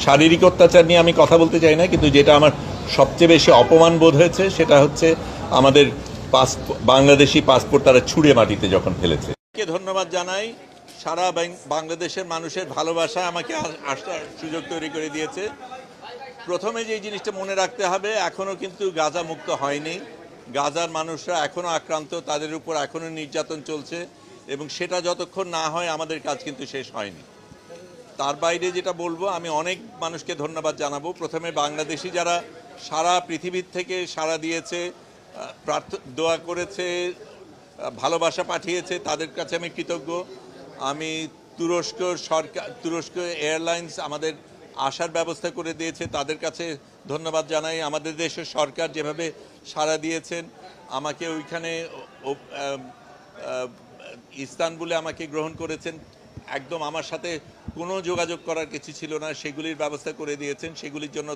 শারীরিক অত্যাচার নিয়ে আমি কথা বলতে চাই না, কিন্তু যেটা আমার সবচেয়ে বেশি অপমান বোধ হয়েছে সেটা হচ্ছে আমাদের বাংলাদেশি পাসপোর্ট তারা ছুঁড়ে মাটিতে যখন ফেলেছে। ধন্যবাদ জানাই। সারা বাংলাদেশের মানুষের ভালোবাসা আমাকে আসার সুযোগ তৈরি করে দিয়েছে। প্রথমে যে জিনিসটা মনে রাখতে হবে, এখনও কিন্তু গাজা মুক্ত হয়নি। গাজার মানুষরা এখনও আক্রান্ত, তাদের উপর এখনও নির্যাতন চলছে, এবং সেটা যতক্ষণ না হয় আমাদের কাজ কিন্তু শেষ হয়নি। তার বাইরে যেটা বলবো, আমি অনেক মানুষকে ধন্যবাদ জানাবো। প্রথমে বাংলাদেশি যারা সারা পৃথিবীর থেকে সাড়া দিয়েছে, দোয়া করেছে, ভালোবাসা পাঠিয়েছে, তাদের কাছে আমি কৃতজ্ঞ। আমি তুরস্ক এয়ারলাইন্স আমাদের আসার ব্যবস্থা করে দিয়েছে, তাদের কাছে ধন্যবাদ জানাই। আমাদের দেশের সরকার যেভাবে সাড়া দিয়েছেন, আমাকে ওইখানে ইস্তানবুলে আমাকে গ্রহণ করেছেন, একদম আমার সাথে কোনো যোগাযোগ করার কিছু ছিল না, সেগুলির ব্যবস্থা করে দিয়েছেন, সেগুলির জন্য